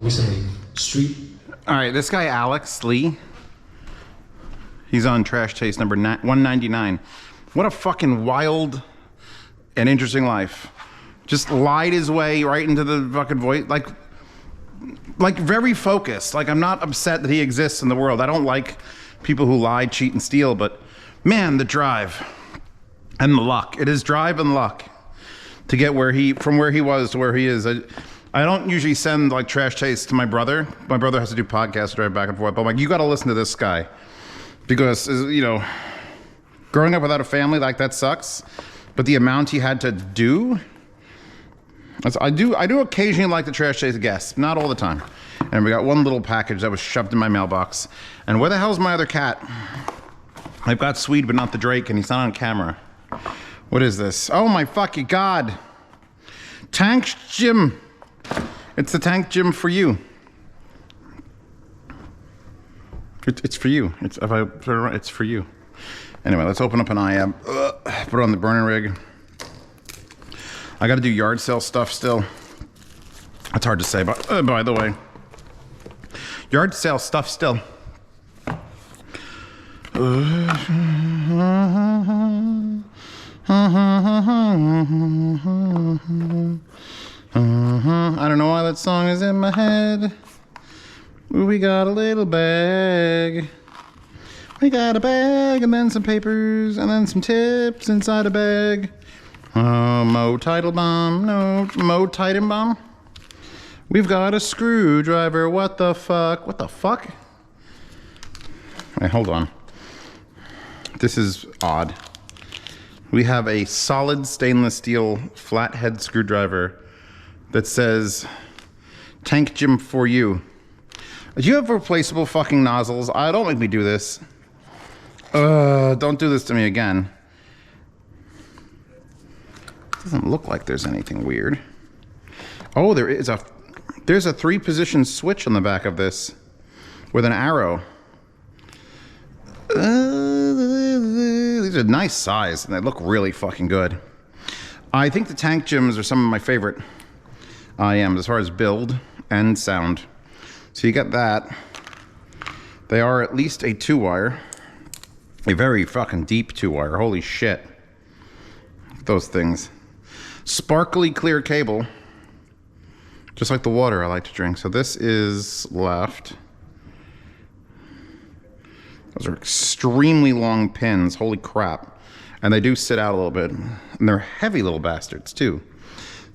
Recently, street. All right, this guy Alex Lee, he's on Trash Taste number 199. What a fucking wild and interesting life. Just lied his way right into the fucking voice, like very focused. Like, I'm not upset that he exists in the world. I don't like people who lie, cheat, and steal, but man, the drive and the luck. It is drive and luck to get from where he was to where he is. I don't usually send like Trash Taste to my brother. My brother has to do podcasts, drive back and forth. But I'm like, you got to listen to this guy because, you know, growing up without a family, like, that sucks. But the amount he had to do, I do occasionally like the Trash Taste guests, not all the time. And we got one little package that was shoved in my mailbox. And where the hell's my other cat? I've got Swede, but not the Drake, and he's not on camera. What is this? Oh my fucking God. Tanchjim. It's the Tanchjim for you. It's for you. If I put it right, it's for you. Anyway, let's open up an IEM. Put it on the burning rig. I got to do yard sale stuff still. That's hard to say, but by the way, yard sale stuff still. I don't know why that song is in my head. We got a little bag. We got a bag and then some papers and then some tips inside a bag. Mo Title Bomb. No, Mo Titan Bomb. We've got a screwdriver. What the fuck? What the fuck? Wait, hold on. This is odd. We have a solid stainless steel flathead screwdriver that says Tanchjim for you. Do you have replaceable fucking nozzles? Don't make me do this. Don't do this to me again. Doesn't look like there's anything weird. Oh, there's a 3-position switch on the back of this with an arrow. These are nice size and they look really fucking good. I think the Tanchjims are some of my favorite IEMs as far as build and sound. So you got that. They are at least a 2-wire. A very fucking deep 2-wire. Holy shit. Those things. Sparkly clear cable. Just like the water I like to drink. So this is left. Those are extremely long pins. Holy crap. And they do sit out a little bit. And they're heavy little bastards too.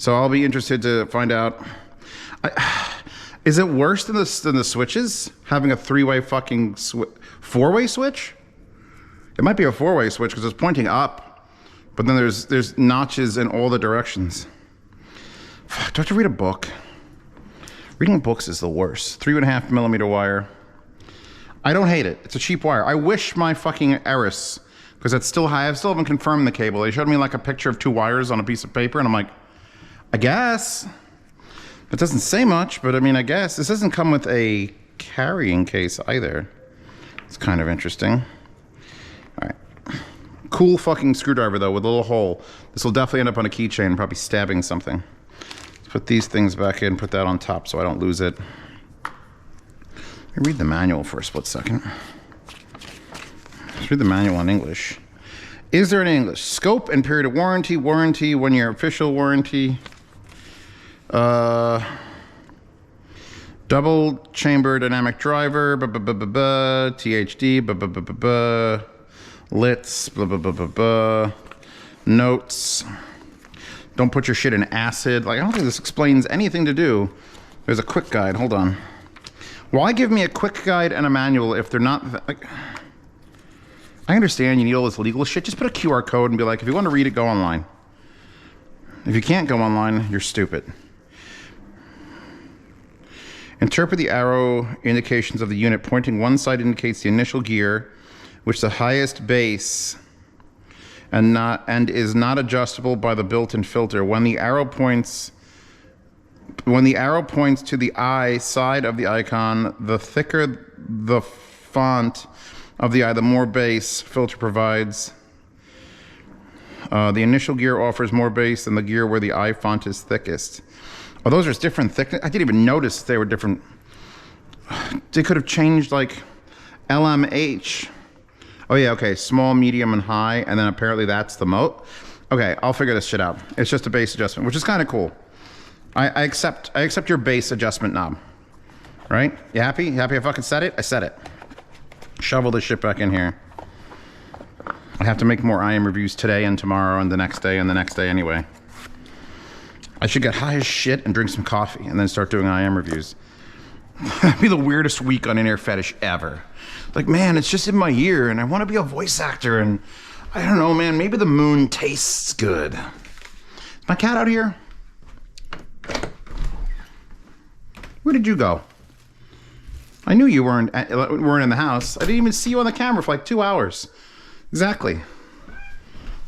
So I'll be interested to find out. Is it worse than the switches? Having a 3-way fucking 4-way switch? It might be a 4-way switch because it's pointing up. But then there's notches in all the directions. Fuck, do I have to read a book? Reading books is the worst. 3.5mm wire. I don't hate it. It's a cheap wire. I wish my fucking Eris, because it's still high. I still haven't confirmed the cable. They showed me like a picture of 2 wires on a piece of paper, and I'm like, I guess. It doesn't say much, but I mean, I guess. This doesn't come with a carrying case either. It's kind of interesting. All right. Cool fucking screwdriver though, with a little hole. This will definitely end up on a keychain, probably stabbing something. Let's put these things back in, put that on top so I don't lose it. Let me read the manual for a split second. Let's read the manual in English. Is there an English? Scope and period of warranty, 1-year official warranty. Double chamber dynamic driver, THD, lits, notes. Don't put your shit in acid. Like, I don't think this explains anything to do. There's a quick guide, hold on. Why give me a quick guide and a manual if they're not, like, I understand you need all this legal shit. Just put a QR code and be like, if you want to read it, go online. If you can't go online, you're stupid. Interpret the arrow indications of the unit. Pointing one side indicates the initial gear, which the highest base and is not adjustable by the built-in filter. When the arrow points to the I side of the icon, the thicker the font of the I, the more bass filter provides. The initial gear offers more bass than the gear where the I font is thickest. Oh, those are different thickness. I didn't even notice they were different. They could have changed like LMH. Oh yeah, okay, small, medium, and high, and then apparently that's the moat. Okay, I'll figure this shit out. It's just a bass adjustment, which is kind of cool. I accept your bass adjustment knob. Right? You happy? You happy I fucking set it? I set it. Shovel this shit back in here. I have to make more IEM reviews today and tomorrow and the next day and the next day anyway. I should get high as shit and drink some coffee and then start doing IEM reviews. That'd be the weirdest week on In-Ear Fetish ever. Like, man, it's just in my ear and I want to be a voice actor and I don't know, man, maybe the moon tastes good. Is my cat out here? Where did you go? I knew you weren't in the house. I didn't even see you on the camera for like 2 hours. Exactly.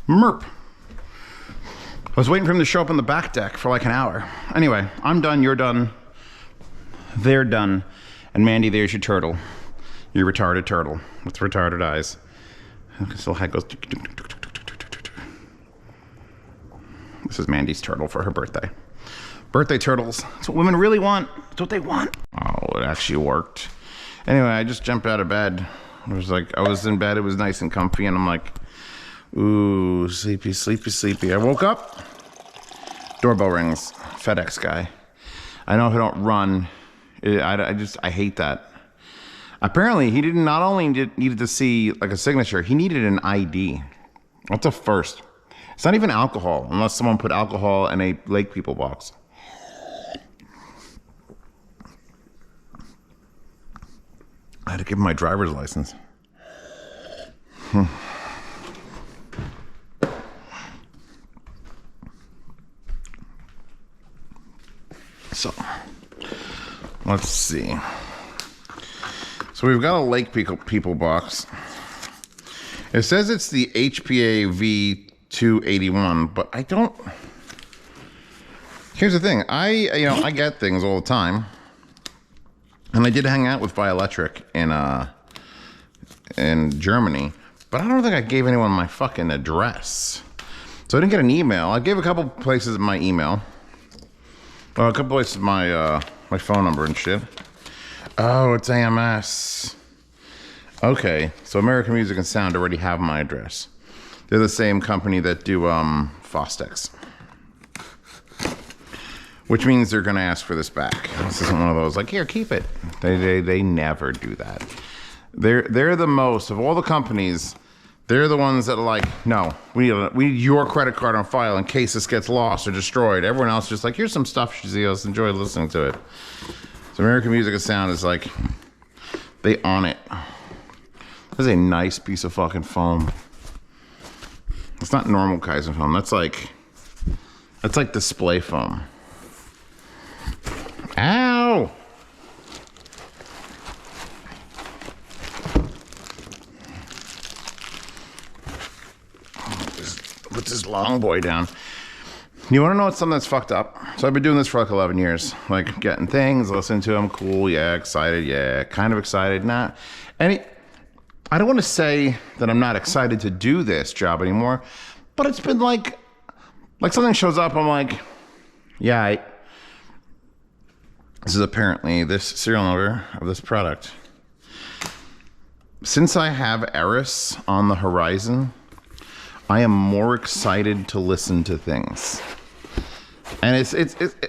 Merp. I was waiting for him to show up on the back deck for like an hour. Anyway, I'm done, you're done. They're done. And Mandy, there's your turtle. Your retarded turtle with retarded eyes. This little head goes. This is Mandy's turtle for her birthday. Birthday turtles. That's what women really want. That's what they want. Oh, it actually worked. Anyway, I just jumped out of bed. I was in bed. It was nice and comfy. And I'm like, ooh, sleepy, sleepy, sleepy. I woke up. Doorbell rings. FedEx guy. I know if I don't run, I hate that. Apparently, he didn't not only needed to see like a signature, he needed an ID. That's a first. It's not even alcohol, unless someone put alcohol in a Lake People box. I had to give him my driver's license. So, let's see. So we've got a Lake People box. It says it's the HPA V281, but I don't. Here's the thing. I get things all the time. And I did hang out with Violectric in Germany, but I don't think I gave anyone my fucking address. So I didn't get an email. I gave a couple places my email. Well, a couple places my my phone number and shit. Oh, it's AMS. Okay, so American Music and Sound already have my address. They're the same company that do Fostex. Which means they're gonna ask for this back. This isn't one of those like, here, keep it. They never do that. They're the most of all the companies. They're the ones that are like, no, we need your credit card on file in case this gets lost or destroyed. Everyone else is just like, here's some stuff, Shazios, enjoy listening to it. So American Music and Sound is like, they own it. That's a nice piece of fucking foam. It's not normal Kaizen foam. That's like display foam. Ow! Put this long boy down. You want to know what's something that's fucked up? So I've been doing this for like 11 years. Like getting things, listening to them, cool, yeah, excited, yeah, kind of excited, not. I don't want to say that I'm not excited to do this job anymore, but it's been like something shows up, I'm like, yeah, this is apparently this serial number of this product. Since I have Eris on the horizon, I am more excited to listen to things. And it's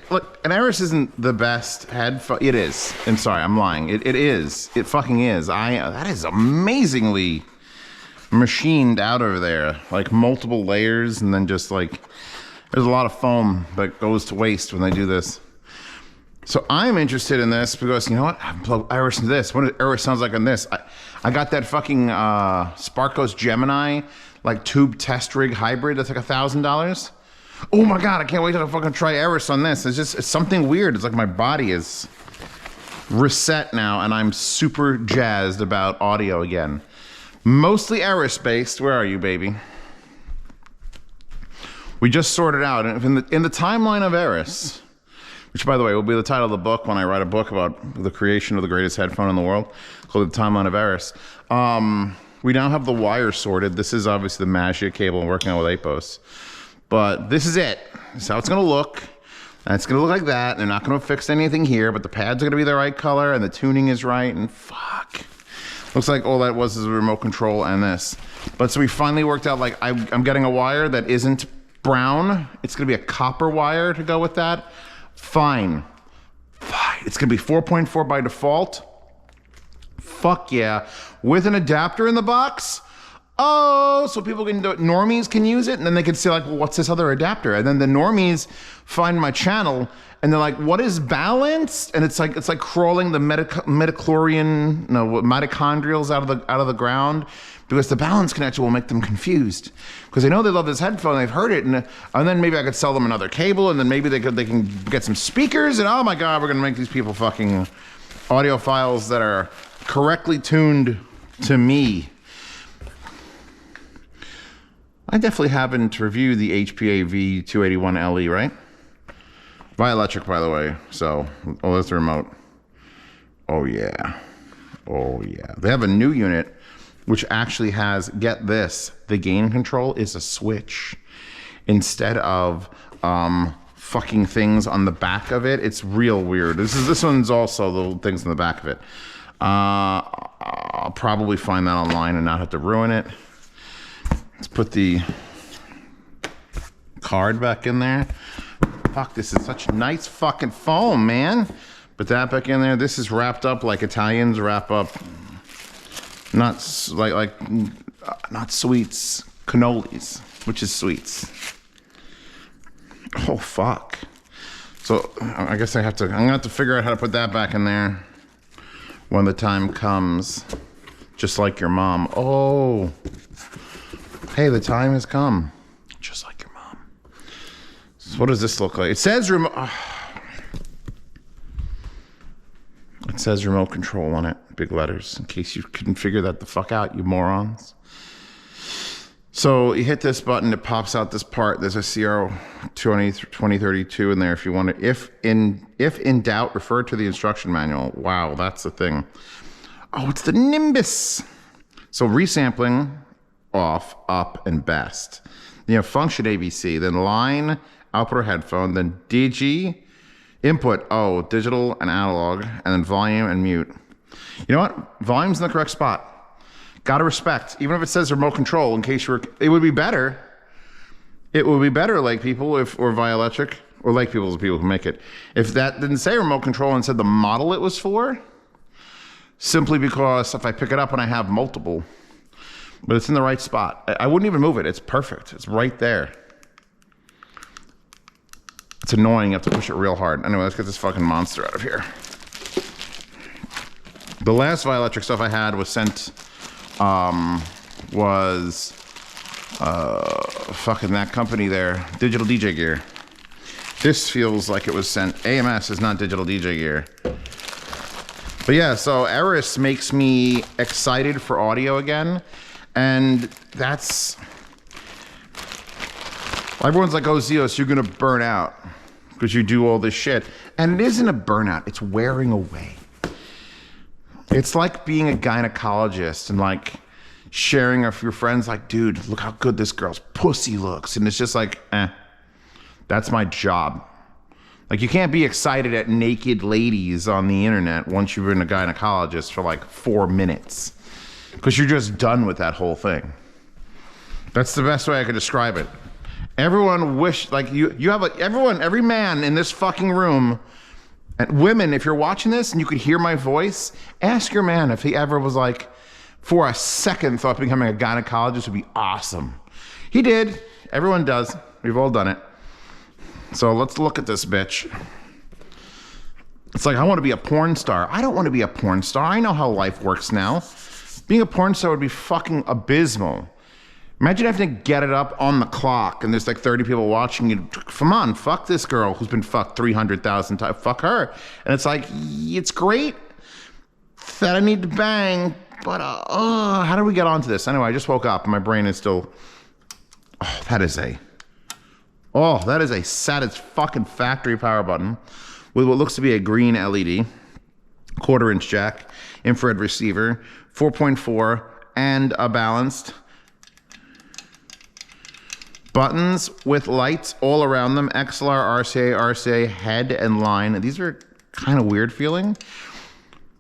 look, and Eris isn't the best headphone. It is. I'm sorry, I'm lying. It is. It fucking is. That is amazingly machined out over there. Like multiple layers, and then just like there's a lot of foam that goes to waste when they do this. So I'm interested in this because, you know what? I plug Eris into this. What Eris sounds like on this? I got that fucking Sparkos Gemini like tube test rig hybrid that's like $1,000. Oh my god, I can't wait till I fucking try Eris on this. It's something weird. It's like my body is reset now and I'm super jazzed about audio again. Mostly Eris based. Where are you, baby? We just sorted out in the timeline of Eris, which by the way will be the title of the book when I write a book about the creation of the greatest headphone in the world, called The Timeline of Eris. We now have the wire sorted. This is obviously the Magia cable I'm working on with Apos. But this is it. This is how it's gonna look. And it's gonna look like that. They're not gonna fix anything here, but the pads are gonna be the right color and the tuning is right, and fuck. Looks like all that was is a remote control and this. But so we finally worked out, like, I'm getting a wire that isn't brown. It's gonna be a copper wire to go with that. Fine. Fine. It's gonna be 4.4 by default. Fuck yeah. With an adapter in the box. Oh, so people can do it. Normies can use it, and then they can say, like, well, what's this other adapter? And then the normies find my channel, and they're like, what is balanced? And it's like crawling the mitochondrials out of the ground, because the balance connection will make them confused. Because they know they love this headphone, they've heard it, and then maybe I could sell them another cable, and then maybe they can get some speakers, and oh my God, we're gonna make these people fucking audiophiles that are correctly tuned to me. I definitely haven't reviewed the HPA V281 LE, right? Violectric, by the way. So, oh, that's the remote. Oh yeah. Oh yeah. They have a new unit which actually has, get this, the gain control is a switch instead of fucking things on the back of it. It's real weird. This one's also the things on the back of it. I'll probably find that online and not have to ruin it. Let's put the card back in there. Fuck, this is such nice fucking foam, man. Put that back in there. This is wrapped up like Italians wrap up, not sweets, cannolis, which is sweets. Oh fuck. So I guess I'm gonna have to figure out how to put that back in there when the time comes. Just like your mom. Oh. Hey, the time has come. Just like your mom. So what does this look like? It says remote. It says remote control on it, big letters, in case you couldn't figure that the fuck out, you morons. So you hit this button, it pops out this part. There's a CR2032 in there if you want to. If in doubt, refer to the instruction manual. Wow, that's the thing. Oh, it's the Nimbus. So resampling. Off, up, and best. You have function ABC, then line, output or headphone, then DG, input, oh, digital and analog, and then volume and mute. You know what? Volume's in the correct spot. Gotta respect, even if it says remote control, in case it would be better. It would be better, like people, or Violectric, or like people, the people who make it. If that didn't say remote control and said the model it was for, simply because if I pick it up and I have multiple, but it's in the right spot. I wouldn't even move it. It's perfect. It's right there. It's annoying. You have to push it real hard. Anyway, let's get this fucking monster out of here. The last Violectric stuff I had was sent, fucking that company there, Digital DJ Gear. This feels like it was sent. AMS is not Digital DJ Gear. But yeah, so Eris makes me excited for audio again. And that's, everyone's like, oh, Zeos, you're gonna burn out because you do all this shit. And it isn't a burnout, it's wearing away. It's like being a gynecologist and like sharing with your friends, like, dude, look how good this girl's pussy looks. And it's just like, that's my job. Like, you can't be excited at naked ladies on the internet once you've been a gynecologist for like 4 minutes. Because you're just done with that whole thing. That's the best way I could describe it. Everyone every man in this fucking room, and women, if you're watching this and you could hear my voice, ask your man if he ever was like, for a second, thought becoming a gynecologist would be awesome. He did. Everyone does. We've all done it. So let's look at this bitch. It's like, I want to be a porn star. I don't want to be a porn star. I know how life works now. Being a porn star would be fucking abysmal. Imagine having to get it up on the clock and there's like 30 people watching you. Come on, fuck this girl who's been fucked 300,000 times. Fuck her. And it's like, it's great that I need to bang, but how do we get onto this? Anyway, I just woke up and my brain is still, that is a fucking factory power button with what looks to be a green LED, 1/4 inch jack, infrared receiver, 4.4, and a balanced Buttons with lights all around them. XLR, RCA, RCA, head and line. These are kind of weird feeling.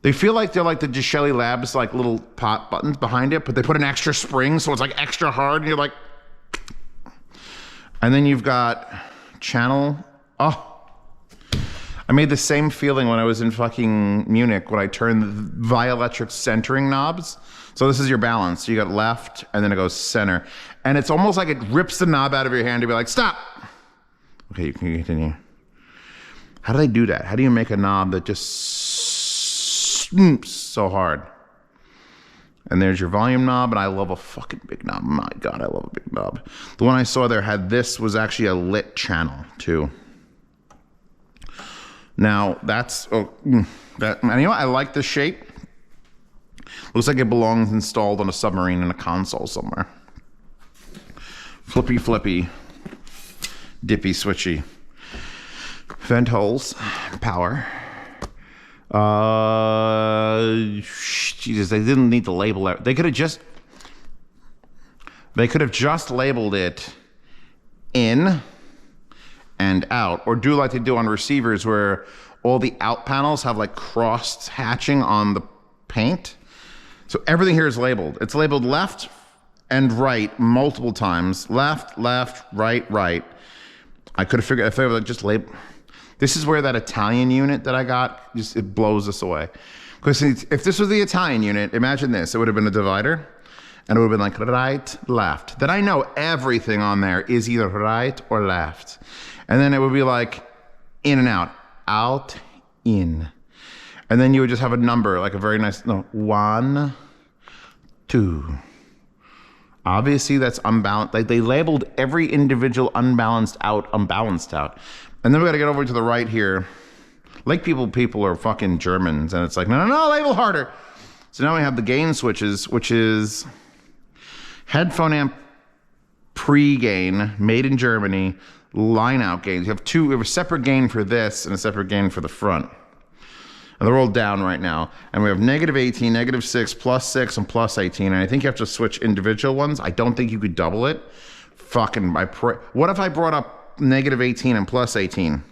They feel like they're like the Gishelli Labs, like little pot buttons behind it, but they put an extra spring, so it's like extra hard, and you're like... And then you've got channel. Oh, I made the same feeling when I was in fucking Munich when I turned the Violectric centering knobs. So this is your balance. You got left, and then it goes center. And it's almost like it rips the knob out of your hand to be like, stop. Okay, you can continue. How do they do that? How do you make a knob that just snoops so hard? And there's your volume knob, and I love a fucking big knob. My God, I love a big knob. The one I saw there had this, was actually a lit channel too. Now that's, and you know what? I like the shape. Looks like it belongs installed on a submarine in a console somewhere. Flippy, flippy, dippy, switchy. Vent holes, power. Jesus, they didn't need to label it. They could have just labeled it in and out, or do like they do on receivers where all the out panels have like crossed hatching on the paint. So everything here is labeled. It's labeled left and right multiple times. Left, left, right, right. I could have figured if they were just label. This is where that Italian unit that I got, just it blows us away. Because if this was the Italian unit, imagine this. It would have been a divider, and it would have been like right, left. Then I know everything on there is either right or left. And then it would be like in and out, in. And then you would just have a number, like a very nice, no, 1, 2. Obviously that's unbalanced. Like they labeled every individual unbalanced out. And then we got to get over to the right here. Like people are fucking Germans, and it's like, no, label harder. So now we have the gain switches, which is headphone amp pre-gain, made in Germany, line out gains. You have a separate gain for this and a separate gain for the front. And they're all down right now. And we have -18, -6, +6, and +18. And I think you have to switch individual ones. I don't think you could double it. Fucking, what if I brought up -18 and +18?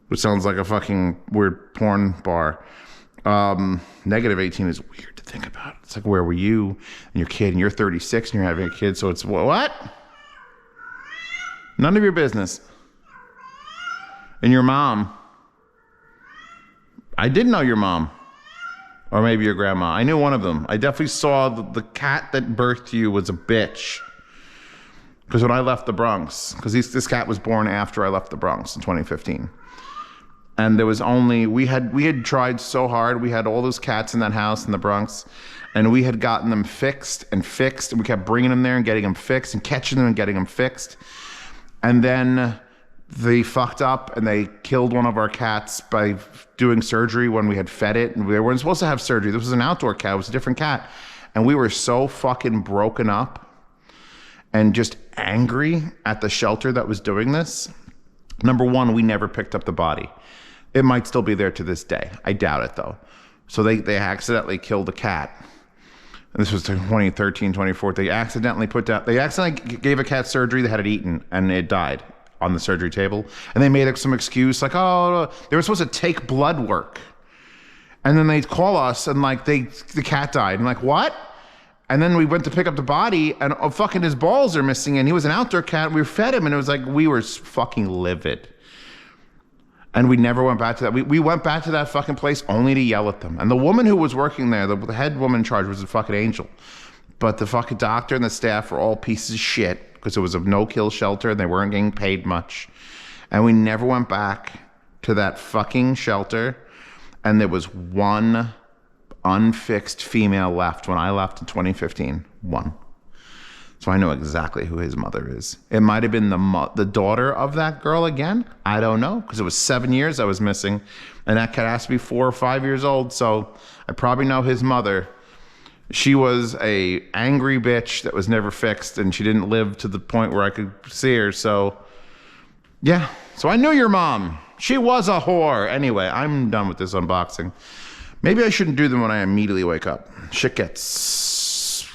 Which sounds like a fucking weird porn bar. -18 is weird to think about. It's like, where were you and your kid, and you're 36 and you're having a kid, so it's what? None of your business. And your mom. I did know your mom. Or maybe your grandma. I knew one of them. I definitely saw the cat that birthed you was a bitch. Because when I left the Bronx, because this cat was born after I left the Bronx in 2015. And there was only, we had tried so hard. We had all those cats in that house in the Bronx, and we had gotten them fixed, and we kept bringing them there and getting them fixed and catching them and getting them fixed. And then they fucked up and they killed one of our cats by doing surgery when we had fed it, and we weren't supposed to have surgery. This was an outdoor cat. It was a different cat. And we were so fucking broken up and just angry at the shelter that was doing this. Number one, we never picked up the body. It might still be there to this day. I doubt it though. So they accidentally killed a cat. And this was 2013, 2014. They accidentally gave a cat surgery. They had it eaten and it died on the surgery table. And they made up some excuse like, oh, they were supposed to take blood work. And then they'd call us and like the cat died. And like, what? And then we went to pick up the body and fucking his balls are missing. And he was an outdoor cat. And we fed him and it was like, we were fucking livid. And we never went back to that. We went back to that fucking place only to yell at them. And the woman who was working there, the head woman in charge, was a fucking angel. But the fucking doctor and the staff were all pieces of shit because it was a no-kill shelter and they weren't getting paid much. And we never went back to that fucking shelter. And there was one unfixed female left when I left in 2015. One. So I know exactly who his mother is. It might have been the daughter of that girl again. I don't know, because it was 7 years I was missing. And that cat has to be 4 or 5 years old. So I probably know his mother. She was a angry bitch that was never fixed. And she didn't live to the point where I could see her. So yeah. So I knew your mom. She was a whore. Anyway, I'm done with this unboxing. Maybe I shouldn't do them when I immediately wake up. Shit gets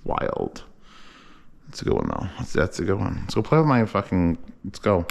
wild. That's a good one though. That's a good one. Let's go play with my fucking, let's go.